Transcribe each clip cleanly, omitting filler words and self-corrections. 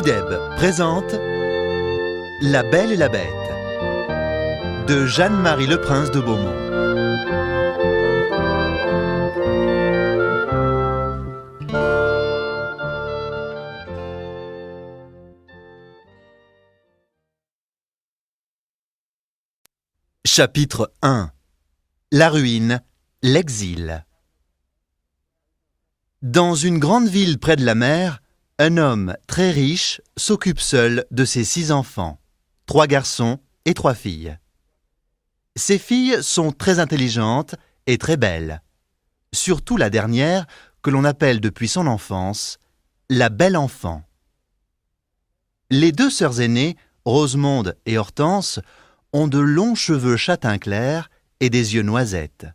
Ideb présente La Belle et la Bête de Jeanne-Marie Le Prince de Beaumont. Chapitre 1. La ruine, l'exil. Dans une grande ville près de la mer, un homme très riche s'occupe seul de ses 6 enfants, 3 garçons et 3 filles. Ces filles sont très intelligentes et très belles. Surtout la dernière, que l'on appelle depuis son enfance la belle enfant. Les 2 sœurs aînées, Rosemonde et Hortense, ont de longs cheveux châtain clair et des yeux noisettes.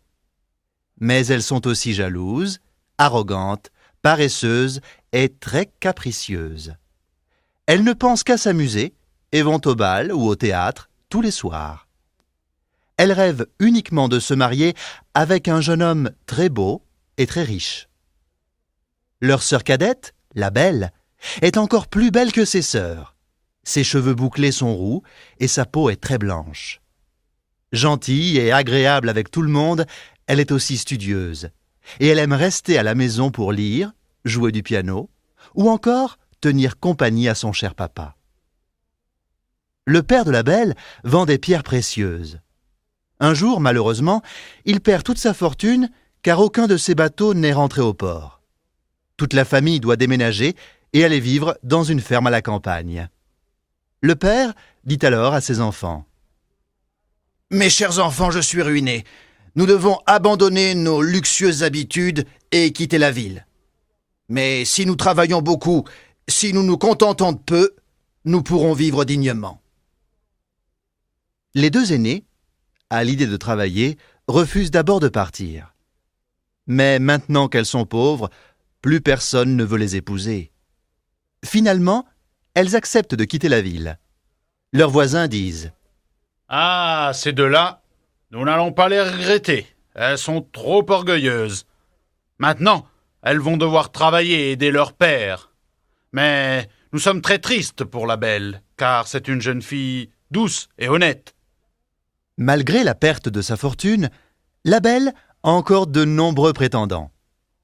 Mais elles sont aussi jalouses, arrogantes, paresseuses et très capricieuses. Elles ne pensent qu'à s'amuser et vont au bal ou au théâtre tous les soirs. Elles rêvent uniquement de se marier avec un jeune homme très beau et très riche. Leur sœur cadette, la belle, est encore plus belle que ses sœurs. Ses cheveux bouclés sont roux et sa peau est très blanche. Gentille et agréable avec tout le monde, elle est aussi studieuse. Et elle aime rester à la maison pour lire, jouer du piano, ou encore tenir compagnie à son cher papa. Le père de la belle vend des pierres précieuses. Un jour, malheureusement, il perd toute sa fortune car aucun de ses bateaux n'est rentré au port. Toute la famille doit déménager et aller vivre dans une ferme à la campagne. Le père dit alors à ses enfants : « Mes chers enfants, je suis ruiné. Nous devons abandonner nos luxueuses habitudes et quitter la ville. Mais si nous travaillons beaucoup, si nous nous contentons de peu, nous pourrons vivre dignement. » Les 2 aînés, à l'idée de travailler, refusent d'abord de partir. Mais maintenant qu'elles sont pauvres, plus personne ne veut les épouser. Finalement, elles acceptent de quitter la ville. Leurs voisins disent : « Ah, ces 2-là, nous n'allons pas les regretter. Elles sont trop orgueilleuses. Maintenant, elles vont devoir travailler et aider leur père. Mais nous sommes très tristes pour la belle, car c'est une jeune fille douce et honnête. » Malgré la perte de sa fortune, la belle a encore de nombreux prétendants.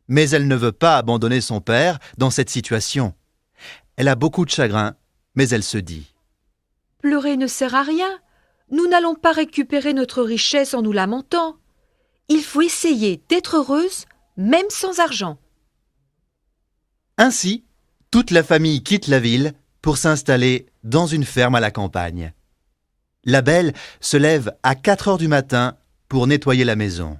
Mais elle ne veut pas abandonner son père dans cette situation. Elle a beaucoup de chagrin, mais elle se dit : « Pleurer ne sert à rien. Nous n'allons pas récupérer notre richesse en nous lamentant. Il faut essayer d'être heureuse, même sans argent. » Ainsi, toute la famille quitte la ville pour s'installer dans une ferme à la campagne. La belle se lève à 4 heures du matin pour nettoyer la maison.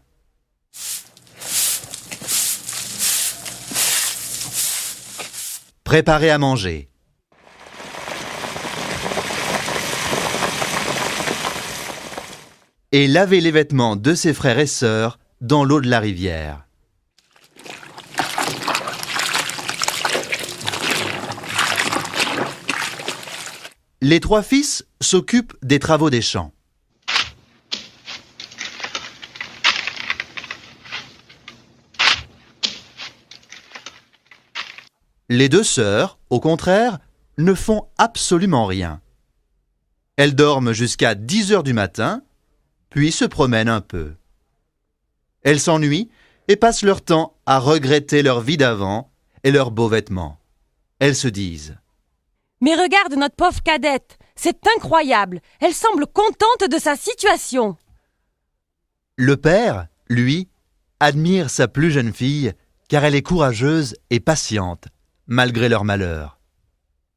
Préparer à manger. Et laver les vêtements de ses frères et sœurs dans l'eau de la rivière. Les 3 fils s'occupent des travaux des champs. Les 2 sœurs, au contraire, ne font absolument rien. Elles dorment jusqu'à 10 heures du matin, puis se promènent un peu. Elles s'ennuient et passent leur temps à regretter leur vie d'avant et leurs beaux vêtements. Elles se disent : « Mais regarde notre pauvre cadette, c'est incroyable, elle semble contente de sa situation. » Le père, lui, admire sa plus jeune fille car elle est courageuse et patiente, malgré leur malheur.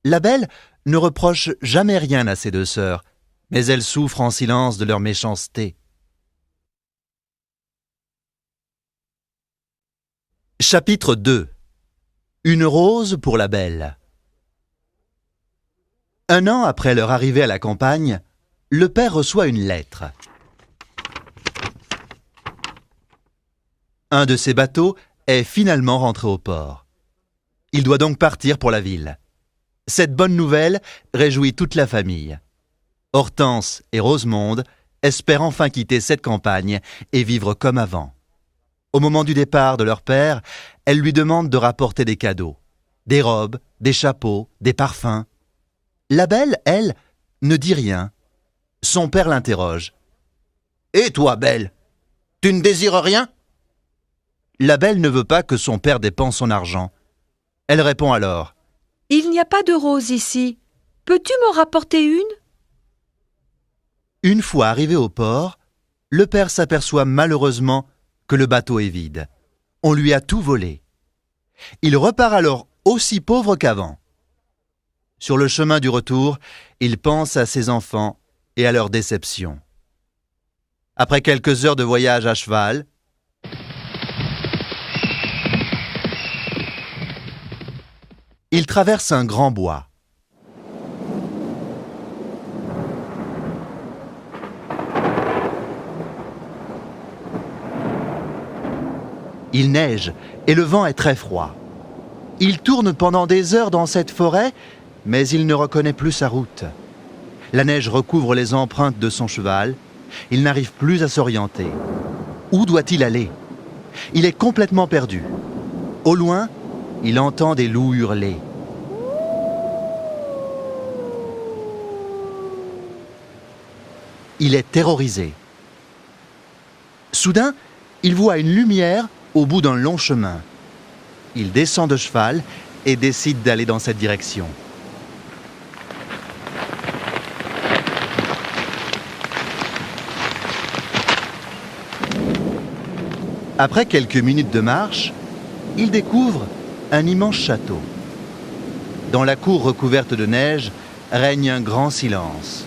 La belle ne reproche jamais rien à ses 2 sœurs, mais elle souffre en silence de leur méchanceté. Chapitre 2. Une rose pour la belle. 1 an après leur arrivée à la campagne, le père reçoit une lettre. Un de ses bateaux est finalement rentré au port. Il doit donc partir pour la ville. Cette bonne nouvelle réjouit toute la famille. Hortense et Rosemonde espèrent enfin quitter cette campagne et vivre comme avant. Au moment du départ de leur père, elles lui demandent de rapporter des cadeaux. Des robes, des chapeaux, des parfums. La belle, elle, ne dit rien. Son père l'interroge. « Et toi, belle, tu ne désires rien ?» La belle ne veut pas que son père dépense son argent. Elle répond alors. « Il n'y a pas de rose ici. Peux-tu m'en rapporter une ?» Une fois arrivé au port, le père s'aperçoit malheureusement que le bateau est vide. On lui a tout volé. Il repart alors aussi pauvre qu'avant. Sur le chemin du retour, il pense à ses enfants et à leur déception. Après quelques heures de voyage à cheval, il traverse un grand bois. Il neige et le vent est très froid. Il tourne pendant des heures dans cette forêt, mais il ne reconnaît plus sa route. La neige recouvre les empreintes de son cheval. Il n'arrive plus à s'orienter. Où doit-il aller? Il est complètement perdu. Au loin, il entend des loups hurler. Il est terrorisé. Soudain, il voit une lumière au bout d'un long chemin. Il descend de cheval et décide d'aller dans cette direction. Après quelques minutes de marche, il découvre un immense château. Dans la cour recouverte de neige règne un grand silence.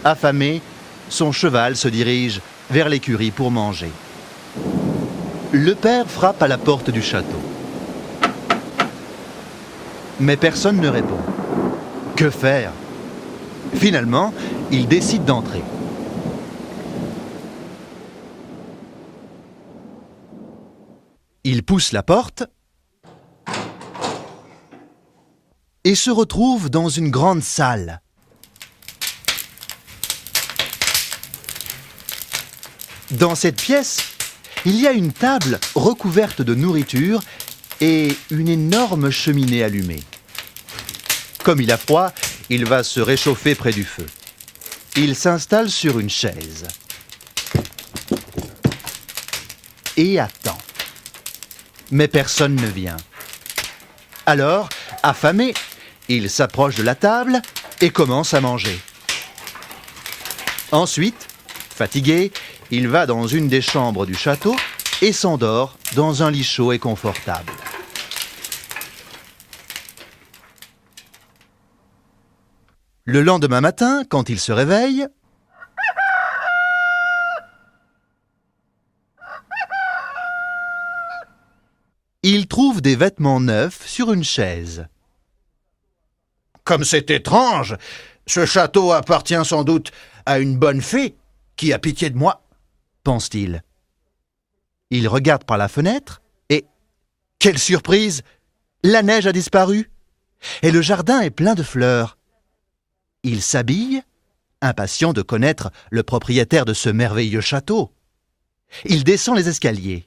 Affamé, son cheval se dirige vers l'écurie pour manger. Le père frappe à la porte du château. Mais personne ne répond. Que faire? Finalement, il décide d'entrer. Il pousse la porte et se retrouve dans une grande salle. Dans cette pièce, il y a une table recouverte de nourriture et une énorme cheminée allumée. Comme il a froid, il va se réchauffer près du feu. Il s'installe sur une chaise et attend. Mais personne ne vient. Alors, affamé, il s'approche de la table et commence à manger. Ensuite, fatigué, il va dans une des chambres du château et s'endort dans un lit chaud et confortable. Le lendemain matin, quand il se réveille, il trouve des vêtements neufs sur une chaise. « Comme c'est étrange! Ce château appartient sans doute à une bonne fée qui a pitié de moi, » pense-t-il. Il regarde par la fenêtre et, quelle surprise! La neige a disparu et le jardin est plein de fleurs. Il s'habille, impatient de connaître le propriétaire de ce merveilleux château. Il descend les escaliers.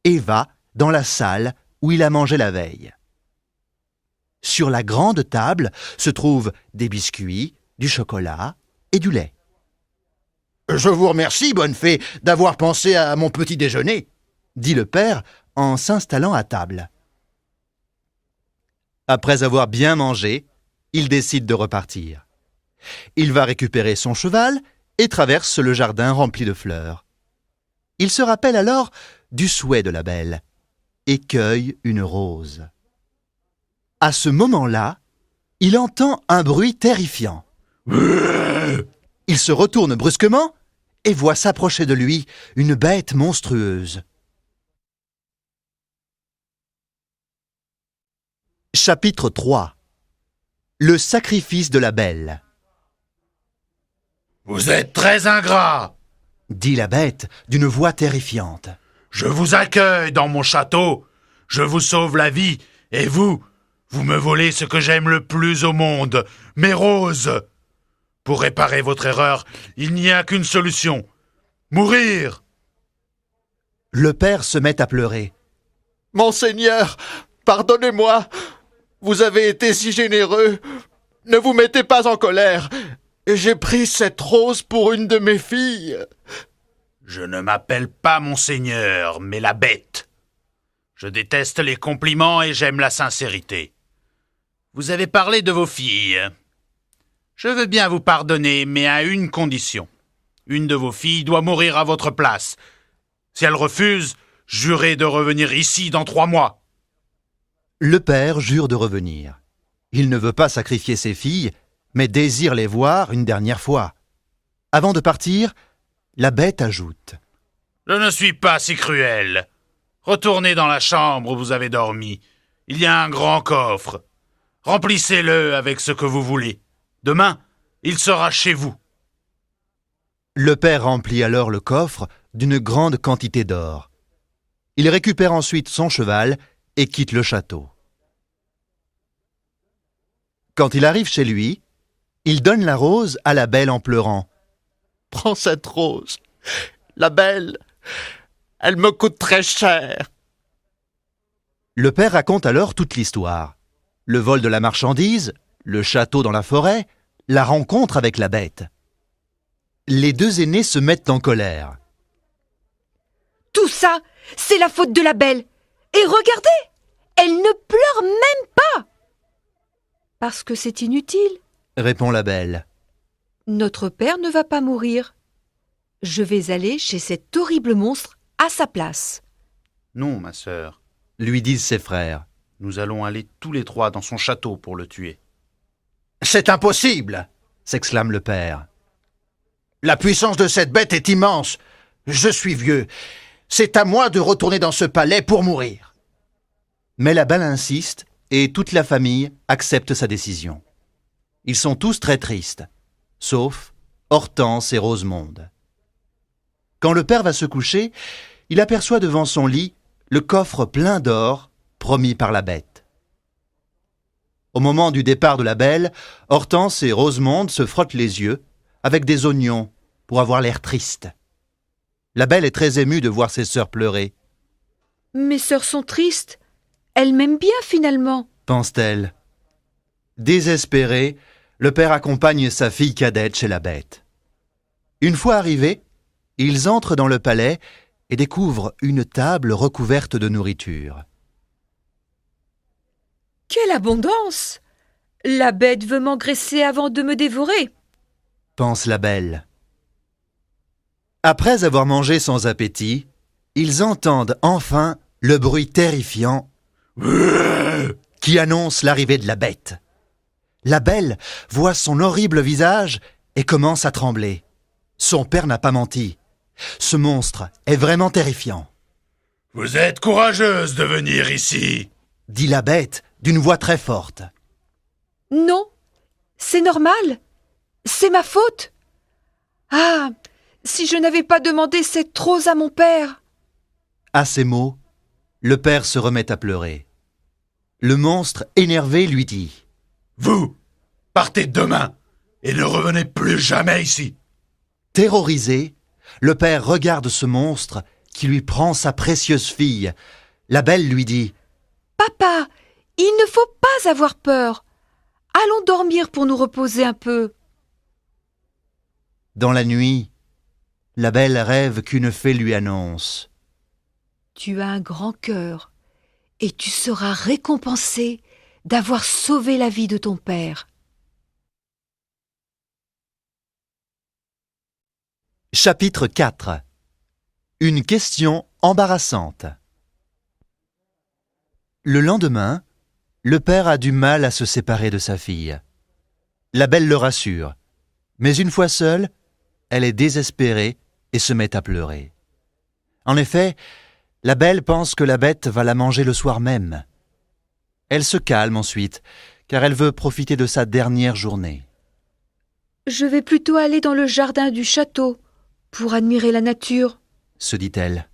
Et va dans la salle où il a mangé la veille. Sur la grande table se trouvent des biscuits, du chocolat et du lait. « Je vous remercie, bonne fée, d'avoir pensé à mon petit déjeuner, » dit le père en s'installant à table. Après avoir bien mangé, il décide de repartir. Il va récupérer son cheval et traverse le jardin rempli de fleurs. Il se rappelle alors du souhait de la belle et cueille une rose. À ce moment-là, il entend un bruit terrifiant. Il se retourne brusquement et voit s'approcher de lui une bête monstrueuse. Chapitre 3. Le sacrifice de la belle. « Vous êtes très ingrat !» dit la bête d'une voix terrifiante. « Je vous accueille dans mon château, je vous sauve la vie, et vous me volez ce que j'aime le plus au monde, mes roses. Pour réparer votre erreur, il n'y a qu'une solution, mourir. » Le père se met à pleurer. Monseigneur, pardonnez-moi. Vous avez été si généreux. Ne vous mettez pas en colère. J'ai pris cette rose pour une de mes filles. Je ne m'appelle pas Monseigneur, mais la bête. Je déteste les compliments et j'aime la sincérité. Vous avez parlé de vos filles. Je veux bien vous pardonner, mais à une condition. Une de vos filles doit mourir à votre place. Si elle refuse, jurez de revenir ici dans 3 mois. Le père jure de revenir. Il ne veut pas sacrifier ses filles, mais désire les voir une dernière fois. Avant de partir, la bête ajoute. Je ne suis pas si cruel. Retournez dans la chambre où vous avez dormi. Il y a un grand coffre. Remplissez-le avec ce que vous voulez. Demain, il sera chez vous. Le père remplit alors le coffre d'une grande quantité d'or. Il récupère ensuite son cheval et quitte le château. Quand il arrive chez lui, il donne la rose à la belle en pleurant. « Prends cette rose. La belle, elle me coûte très cher. » Le père raconte alors toute l'histoire. Le vol de la marchandise, le château dans la forêt, la rencontre avec la bête. Les 2 aînés se mettent en colère. Tout ça, c'est la faute de la belle. Et regardez, elle ne pleure même pas. Parce que c'est inutile, Répond la belle. notre père ne va pas mourir. Je vais aller chez cet horrible monstre à sa place. Non, ma sœur. Lui disent ses frères. Nous allons aller tous les 3 dans son château pour le tuer. C'est impossible, S'exclame le père. La puissance de cette bête est immense. Je suis vieux. C'est à moi de retourner dans ce palais pour mourir. Mais la belle insiste et toute la famille accepte sa décision. Ils sont tous très tristes, sauf Hortense et Rosemonde. Quand le père va se coucher, il aperçoit devant son lit le coffre plein d'or promis par la bête. Au moment du départ de la belle, Hortense et Rosemonde se frottent les yeux avec des oignons pour avoir l'air triste. La belle est très émue de voir ses sœurs pleurer, Mes sœurs sont tristes. Elles m'aiment bien finalement. pense-t-elle. Désespéré, le père accompagne sa fille cadette chez la bête. Une fois arrivés, ils entrent dans le palais et découvrent une table recouverte de nourriture. Quelle abondance! La bête veut m'engraisser avant de me dévorer. Pense la belle. Après avoir mangé sans appétit, ils entendent enfin le bruit terrifiant qui annonce l'arrivée de la bête. La belle voit son horrible visage et commence à trembler. Son père n'a pas menti. Ce monstre est vraiment terrifiant, Vous êtes courageuse de venir ici. dit la bête d'une voix très forte. Non, c'est normal. C'est ma faute. Ah, si je n'avais pas demandé cette rose à mon père. À ces mots, le père se remet à pleurer. Le monstre, énervé, lui dit Vous, partez demain et ne revenez plus jamais ici. Terrorisé, le père regarde ce monstre qui lui prend sa précieuse fille. La belle lui dit « Papa, il ne faut pas avoir peur. Allons dormir pour nous reposer un peu. » Dans la nuit, la belle rêve qu'une fée lui annonce. Tu as un grand cœur et tu seras récompensé d'avoir sauvé la vie de ton père. Chapitre 4. Une question embarrassante. Le lendemain, le père a du mal à se séparer de sa fille. La belle le rassure, mais une fois seule, elle est désespérée et se met à pleurer. En effet, la belle pense que la bête va la manger le soir même. Elle se calme ensuite, car elle veut profiter de sa dernière journée. Je vais plutôt aller dans le jardin du château pour admirer la nature, se dit-elle.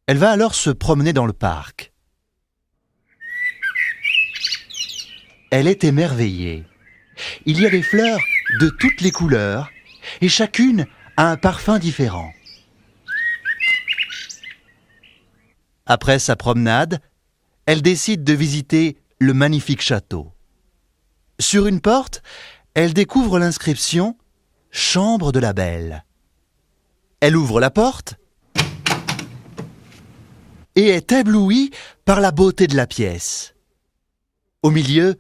Elle va alors se promener dans le parc. Elle est émerveillée. Il y a des fleurs de toutes les couleurs et chacune a un parfum différent. Après sa promenade, elle décide de visiter le magnifique château. Sur une porte, elle découvre l'inscription « Chambre de la Belle ». Elle ouvre la porte et est éblouie par la beauté de la pièce. Au milieu,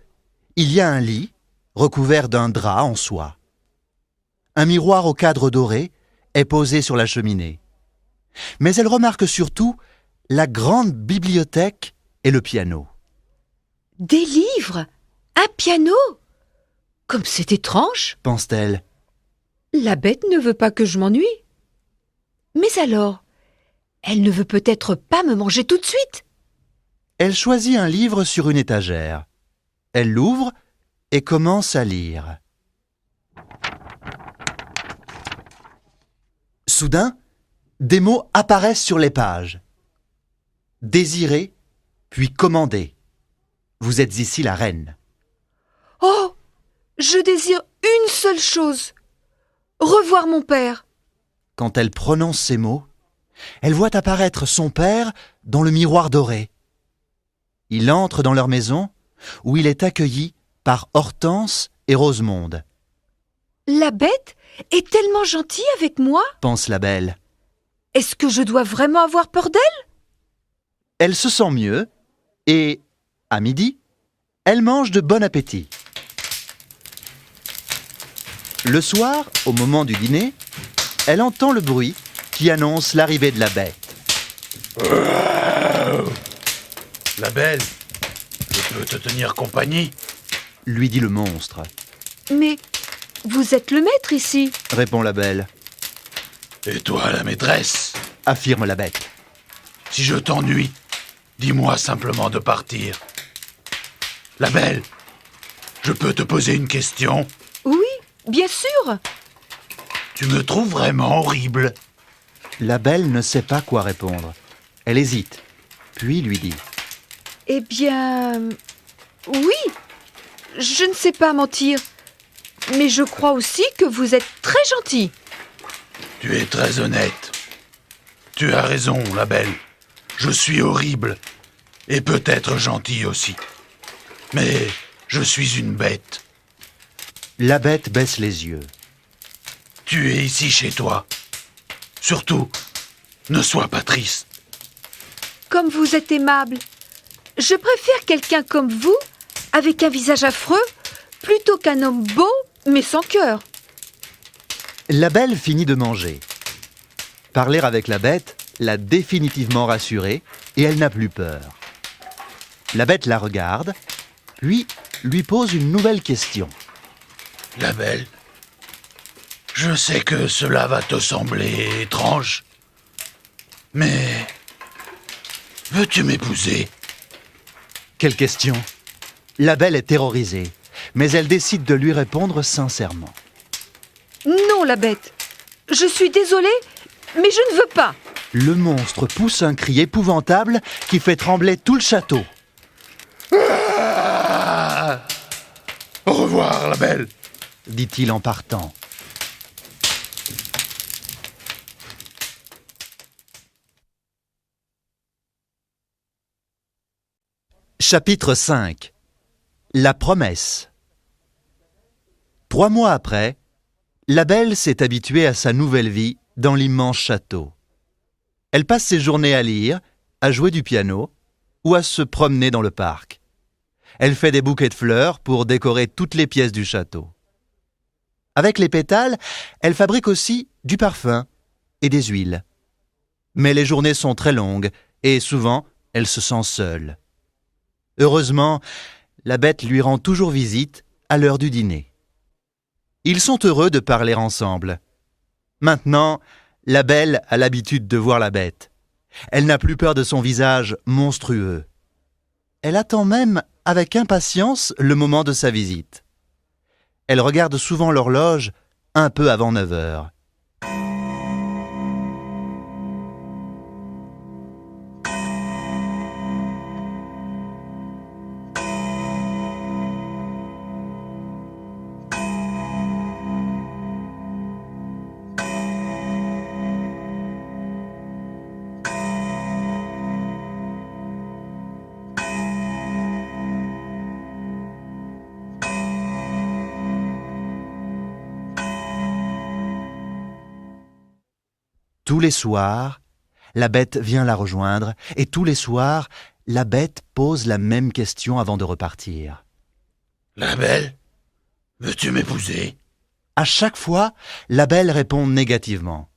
il y a un lit recouvert d'un drap en soie. Un miroir au cadre doré est posé sur la cheminée. Mais elle remarque surtout la grande bibliothèque et le piano. Des livres? Un piano? Comme c'est étrange! Pense-t-elle. La bête ne veut pas que je m'ennuie. Mais alors, elle ne veut peut-être pas me manger tout de suite. Elle choisit un livre sur une étagère. Elle l'ouvre et commence à lire. Soudain, des mots apparaissent sur les pages. Désirez, puis commandez. Vous êtes ici la reine. Oh! Je désire une seule chose. Revoir mon père. Quand elle prononce ces mots, elle voit apparaître son père dans le miroir doré. Il entre dans leur maison, où il est accueilli par Hortense et Rosemonde. La bête est tellement gentille avec moi. Pense la belle. Est-ce que je dois vraiment avoir peur d'elle? Elle se sent mieux et, à midi, elle mange de bon appétit. Le soir, au moment du dîner, elle entend le bruit qui annonce l'arrivée de la bête. La belle, je peux te tenir compagnie? Lui dit le monstre. Mais vous êtes le maître ici. Répond la belle. Et toi, la maîtresse? Affirme la bête. Si je t'ennuie, dis-moi simplement de partir. La belle, je peux te poser une question? Oui, bien sûr. Tu me trouves vraiment horrible? La belle ne sait pas quoi répondre. Elle hésite, puis lui dit. Eh bien, oui. Je ne sais pas mentir. Mais je crois aussi que vous êtes très gentil. Tu es très honnête. Tu as raison, la belle. Je suis horrible. Et peut-être gentil aussi. Mais je suis une bête. La bête baisse les yeux. Tu es ici chez toi. Surtout, ne sois pas triste. Comme vous êtes aimable. Je préfère quelqu'un comme vous, avec un visage affreux, plutôt qu'un homme beau, mais sans cœur. La belle finit de manger. Parler avec la bête l'a définitivement rassurée et elle n'a plus peur. La bête la regarde, puis lui pose une nouvelle question. La belle, je sais que cela va te sembler étrange, mais veux-tu m'épouser? Quelle question! La belle est terrorisée, mais elle décide de lui répondre sincèrement. Non, la bête. Je suis désolée, mais je ne veux pas. Le monstre pousse un cri épouvantable qui fait trembler tout le château. Ah! Au revoir, la belle. Dit-il en partant. Chapitre 5. La promesse. 3 mois après, la belle s'est habituée à sa nouvelle vie dans l'immense château. Elle passe ses journées à lire, à jouer du piano ou à se promener dans le parc. Elle fait des bouquets de fleurs pour décorer toutes les pièces du château. Avec les pétales, elle fabrique aussi du parfum et des huiles. Mais les journées sont très longues et souvent, elle se sent seule. Heureusement, la bête lui rend toujours visite à l'heure du dîner. Ils sont heureux de parler ensemble. Maintenant, la belle a l'habitude de voir la bête. Elle n'a plus peur de son visage monstrueux. Elle attend même avec impatience le moment de sa visite. Elle regarde souvent l'horloge un peu avant 9 heures. Tous les soirs, la bête vient la rejoindre et tous les soirs, la bête pose la même question avant de repartir. La belle, veux-tu m'épouser? À chaque fois, la belle répond négativement.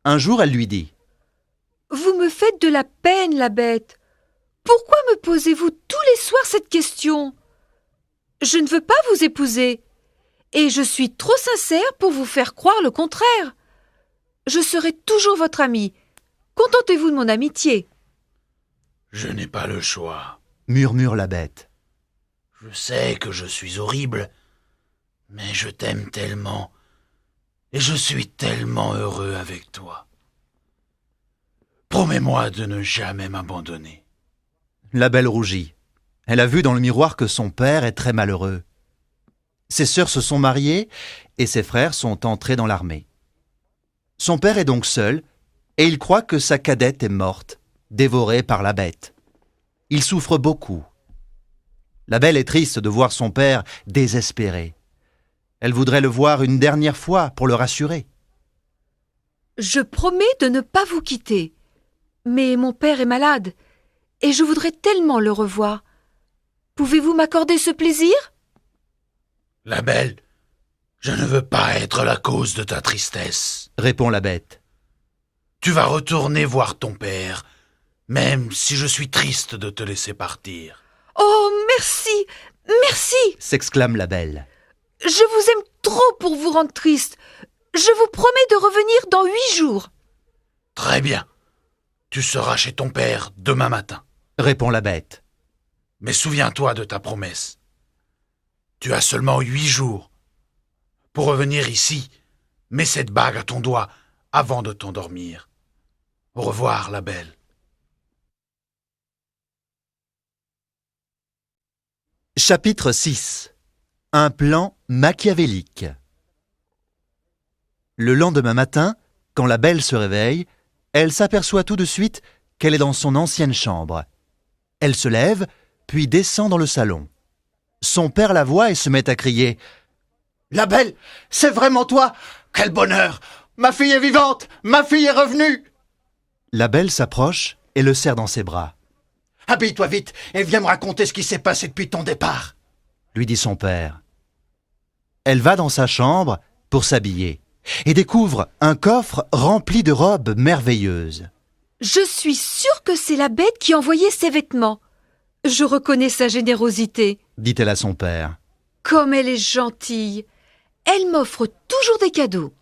Un jour, elle lui dit « Vous me faites de la peine, la bête. Pourquoi me posez-vous tous les soirs cette question? Je ne veux pas vous épouser, et je suis trop sincère pour vous faire croire le contraire. Je serai toujours votre amie. Contentez-vous de mon amitié. » « Je n'ai pas le choix. » murmure la bête. « Je sais que je suis horrible, mais je t'aime tellement, et je suis tellement heureux avec toi. Promets-moi de ne jamais m'abandonner. » La belle rougit. Elle a vu dans le miroir que son père est très malheureux. Ses sœurs se sont mariées et ses frères sont entrés dans l'armée. Son père est donc seul et il croit que sa cadette est morte, dévorée par la bête. Il souffre beaucoup. La belle est triste de voir son père désespéré. Elle voudrait le voir une dernière fois pour le rassurer. « Je promets de ne pas vous quitter, mais mon père est malade et je voudrais tellement le revoir. Pouvez-vous m'accorder ce plaisir ? » « La belle, je ne veux pas être la cause de ta tristesse, » répond la bête. « Tu vas retourner voir ton père, même si je suis triste de te laisser partir. » « Oh, merci, merci !» s'exclame la belle. « Je vous aime trop pour vous rendre triste. Je vous promets de revenir dans 8 jours. » « Très bien. Tu seras chez ton père demain matin, » répond la bête. « Mais souviens-toi de ta promesse. Tu as seulement 8 jours. Pour revenir ici, mets cette bague à ton doigt avant de t'endormir. Au revoir, la belle. » Chapitre 6. Un plan machiavélique. Le lendemain matin, quand la belle se réveille, elle s'aperçoit tout de suite qu'elle est dans son ancienne chambre. Elle se lève, puis descend dans le salon. Son père la voit et se met à crier « La belle, c'est vraiment toi! Quel bonheur! Ma fille est vivante! Ma fille est revenue! » La belle s'approche et le serre dans ses bras. « Habille-toi vite et viens me raconter ce qui s'est passé depuis ton départ. » lui dit son père. Elle va dans sa chambre pour s'habiller et découvre un coffre rempli de robes merveilleuses. « Je suis sûre que c'est la bête qui a envoyé ses vêtements. Je reconnais sa générosité, » dit-elle à son père. « Comme elle est gentille. Elle m'offre toujours des cadeaux. »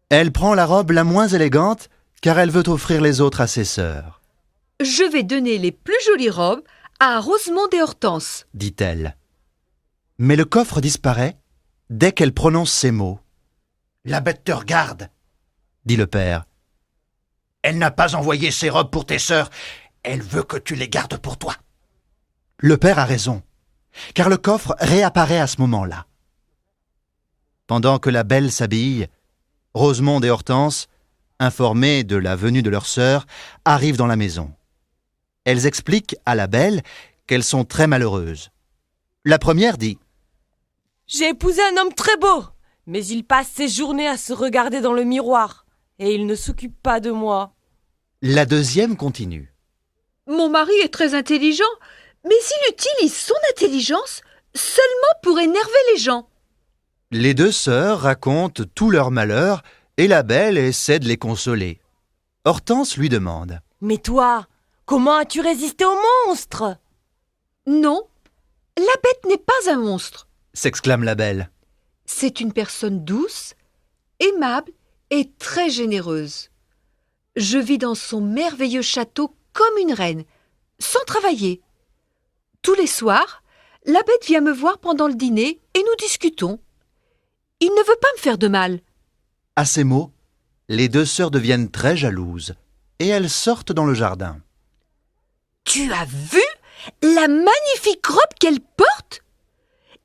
Elle prend la robe la moins élégante car elle veut offrir les autres à ses sœurs. « Je vais donner les plus jolies robes à Rosemonde et Hortense, » dit-elle. Mais le coffre disparaît dès qu'elle prononce ces mots. « La bête te regarde, » dit le père. « Elle n'a pas envoyé ses robes pour tes sœurs. Elle veut que tu les gardes pour toi. » Le père a raison, car le coffre réapparaît à ce moment-là. Pendant que la belle s'habille, Rosemonde et Hortense, informées de la venue de leur sœur, arrivent dans la maison. Elles expliquent à la belle qu'elles sont très malheureuses. La première dit « J'ai épousé un homme très beau, mais il passe ses journées à se regarder dans le miroir, et il ne s'occupe pas de moi. » La deuxième continue. « Mon mari est très intelligent, mais il utilise son intelligence seulement pour énerver les gens. » Les deux sœurs racontent tout leur malheur et la belle essaie de les consoler. Hortense lui demande « Mais toi, comment as-tu résisté au monstre ?»« Non, la bête n'est pas un monstre. » s'exclame la belle. « C'est une personne douce, aimable et très généreuse. Je vis dans son merveilleux château comme une reine, sans travailler. Tous les soirs, la bête vient me voir pendant le dîner et nous discutons. Il ne veut pas me faire de mal. » À ces mots, les deux sœurs deviennent très jalouses et elles sortent dans le jardin. « Tu as vu la magnifique robe qu'elle porte ?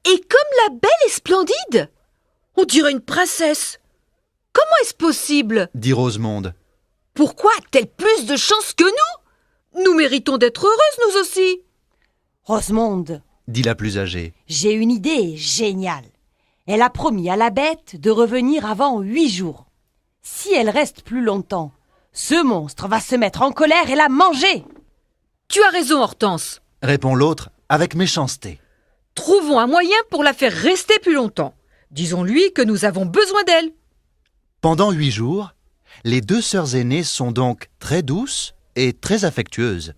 Et comme la belle est splendide, on dirait une princesse. Comment est-ce possible ? » dit Rosemonde. « Pourquoi a-t-elle plus de chance que nous ? Nous méritons d'être heureuses, nous aussi. » « Rosemonde, dit la plus âgée. J'ai une idée géniale. Elle a promis à la bête de revenir avant 8 jours. Si elle reste plus longtemps, ce monstre va se mettre en colère et la manger. Tu as raison, Hortense. répond l'autre avec méchanceté. Trouvons un moyen pour la faire rester plus longtemps. Disons-lui que nous avons besoin d'elle. Pendant 8 jours, les 2 sœurs aînées sont donc très douces et très affectueuses.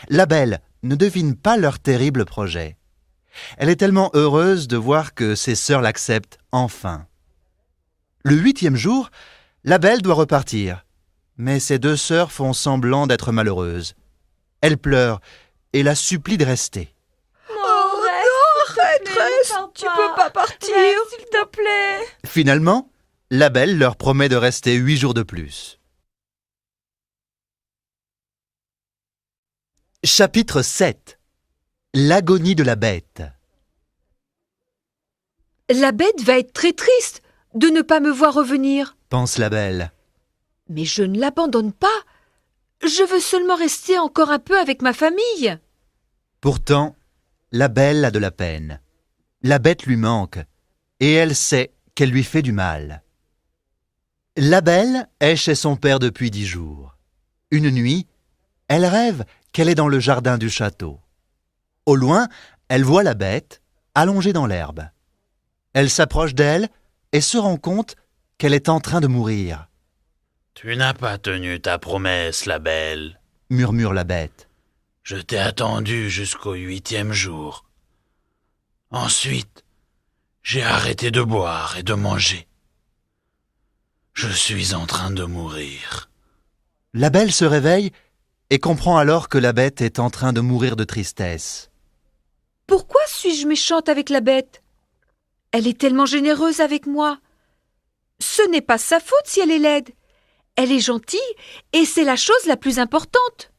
La belle ne devine pas leur terrible projet. Elle est tellement heureuse de voir que ses sœurs l'acceptent enfin. Le 8e jour, la belle doit repartir, mais ses 2 sœurs font semblant d'être malheureuses. Elle pleure et la supplie de rester. Oh non, maîtresse, tu peux pas partir. Reste, s'il te plaît. Finalement, la belle leur promet de rester 8 jours de plus. Chapitre 7. L'agonie de la bête. La bête va être très triste de ne pas me voir revenir. Pense la belle. Mais je ne l'abandonne pas. Je veux seulement rester encore un peu avec ma famille. Pourtant, la belle a de la peine. La bête lui manque, et elle sait qu'elle lui fait du mal. La belle est chez son père depuis 10 jours. Une nuit, elle rêve qu'elle est dans le jardin du château. Au loin, elle voit la bête, allongée dans l'herbe. Elle s'approche d'elle et se rend compte qu'elle est en train de mourir, Tu n'as pas tenu ta promesse, la belle. murmure la bête. Je t'ai attendu jusqu'au 8e jour. Ensuite, j'ai arrêté de boire et de manger. Je suis en train de mourir. La belle se réveille et comprend alors que la bête est en train de mourir de tristesse. Pourquoi suis-je méchante avec la bête? Elle est tellement généreuse avec moi. Ce n'est pas sa faute si elle est laide. Elle est gentille et c'est la chose la plus importante.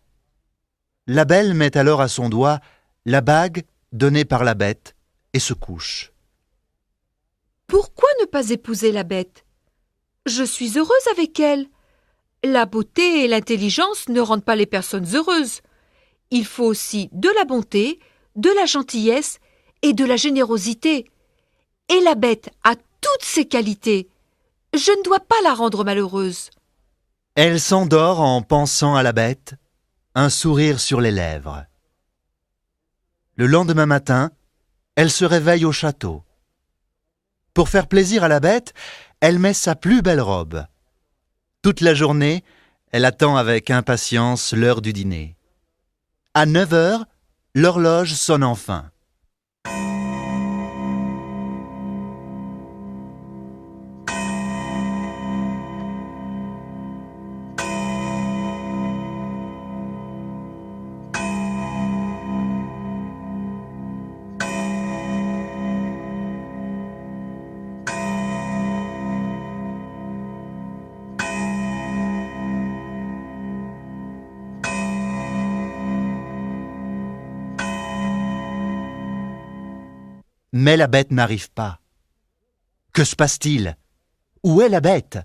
La belle met alors à son doigt la bague donnée par la bête et se couche. Pourquoi ne pas épouser la bête? Je suis heureuse avec elle. La beauté et l'intelligence ne rendent pas les personnes heureuses. Il faut aussi de la bonté, de la gentillesse et de la générosité. Et la bête a toutes ces qualités. Je ne dois pas la rendre malheureuse. Elle s'endort en pensant à la bête, un sourire sur les lèvres. Le lendemain matin, elle se réveille au château. Pour faire plaisir à la bête, elle met sa plus belle robe. Toute la journée, elle attend avec impatience l'heure du dîner. À 9 heures, l'horloge sonne enfin. Mais la bête n'arrive pas. Que se passe-t-il? Où est la bête?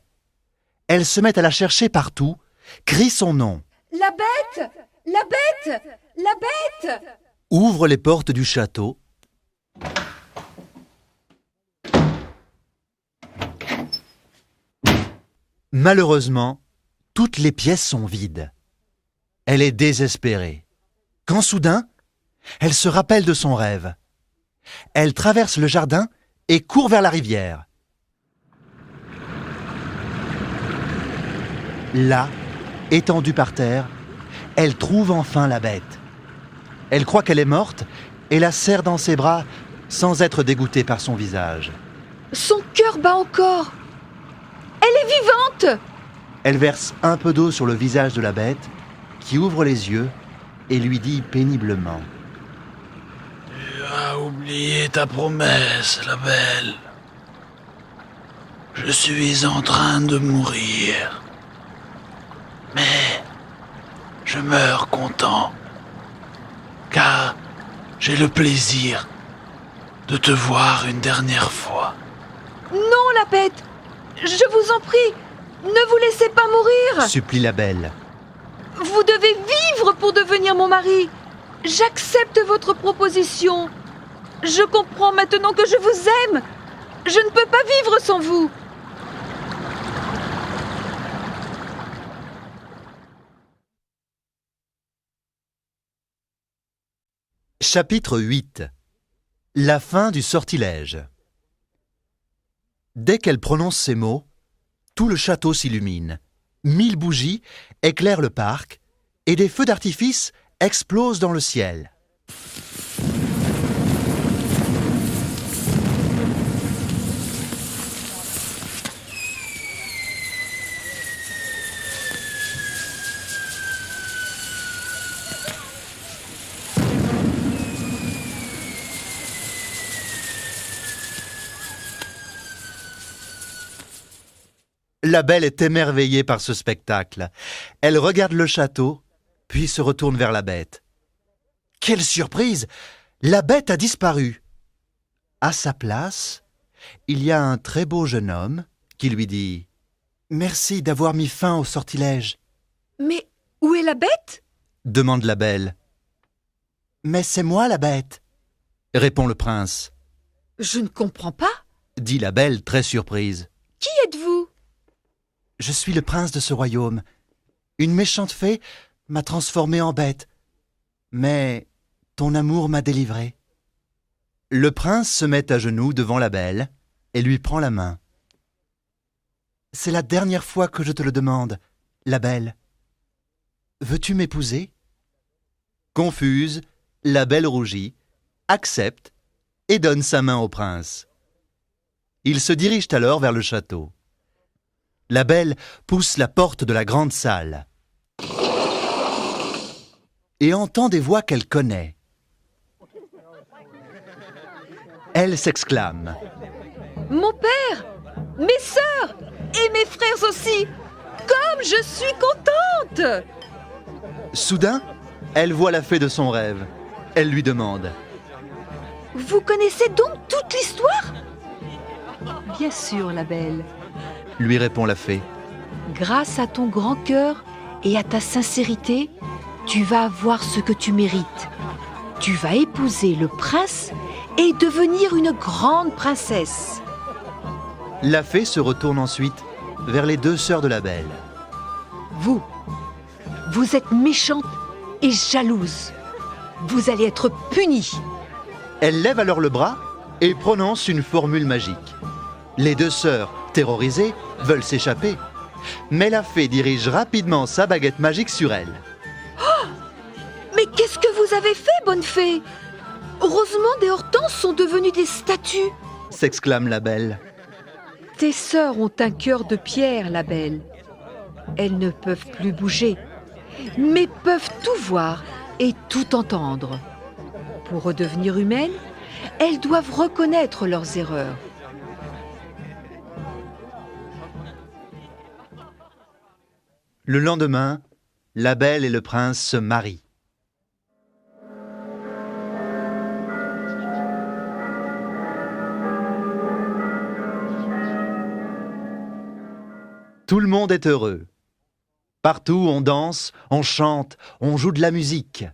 Elle se met à la chercher partout, crie son nom, La bête! La bête! La bête! ouvre les portes du château. Malheureusement, toutes les pièces sont vides. Elle est désespérée. Quand soudain, elle se rappelle de son rêve. Elle traverse le jardin et court vers la rivière. Là, étendue par terre, elle trouve enfin la bête. Elle croit qu'elle est morte et la serre dans ses bras sans être dégoûtée par son visage. Son cœur bat encore. Elle est vivante! Elle verse un peu d'eau sur le visage de la bête qui ouvre les yeux et lui dit péniblement: Tu as oublié ta promesse, la belle. Je suis en train de mourir. Mais je meurs content, car j'ai le plaisir de te voir une dernière fois. Non, la bête! Je vous en prie, ne vous laissez pas mourir! supplie la belle. Vous devez vivre pour devenir mon mari. J'accepte votre proposition. Je comprends maintenant que je vous aime. Je ne peux pas vivre sans vous. Chapitre 8. La fin du sortilège. Dès qu'elle prononce ces mots, tout le château s'illumine. 1000 bougies éclairent le parc et des feux d'artifice explosent dans le ciel. La belle est émerveillée par ce spectacle. Elle regarde le château, puis se retourne vers la bête. Quelle surprise! La bête a disparu. À sa place, il y a un très beau jeune homme qui lui dit « Merci d'avoir mis fin au sortilège. » Mais où est la bête? demande la belle. « Mais c'est moi la bête, » répond le prince. Je ne comprends pas. Dit la belle très surprise. Qui êtes-vous? Je suis le prince de ce royaume. Une méchante fée m'a transformé en bête. Mais ton amour m'a délivré. Le prince se met à genoux devant la belle et lui prend la main. C'est la dernière fois que je te le demande, la belle. Veux-tu m'épouser? Confuse, la belle rougit, accepte et donne sa main au prince. Ils se dirigent alors vers le château. La belle pousse la porte de la grande salle et entend des voix qu'elle connaît. Elle s'exclame. « Mon père, mes sœurs et mes frères aussi! Comme je suis contente !» Soudain, elle voit la fée de son rêve. Elle lui demande. « Vous connaissez donc toute l'histoire ?»« Bien sûr, la belle. » lui répond la fée. Grâce à ton grand cœur et à ta sincérité, tu vas avoir ce que tu mérites. Tu vas épouser le prince et devenir une grande princesse. La fée se retourne ensuite vers les deux sœurs de la belle. Vous êtes méchante et jalouse. Vous allez être punie. Elle lève alors le bras et prononce une formule magique. Les deux sœurs, terrorisées, veulent s'échapper. Mais la fée dirige rapidement sa baguette magique sur elle. Oh! Mais qu'est-ce que vous avez fait, bonne fée? Rosemonde et Hortense sont devenues des statues, s'exclame la belle. Tes sœurs ont un cœur de pierre, la belle. Elles ne peuvent plus bouger, mais peuvent tout voir et tout entendre. Pour redevenir humaines, elles doivent reconnaître leurs erreurs. Le lendemain, la belle et le prince se marient. Tout le monde est heureux. Partout, on danse, on chante, on joue de la musique.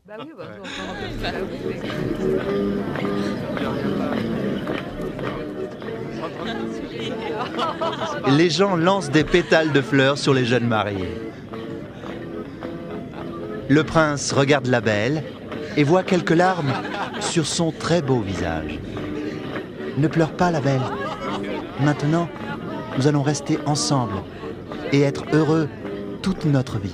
Les gens lancent des pétales de fleurs sur les jeunes mariés. Le prince regarde la belle et voit quelques larmes sur son très beau visage. Ne pleure pas, la belle. Maintenant, nous allons rester ensemble et être heureux toute notre vie.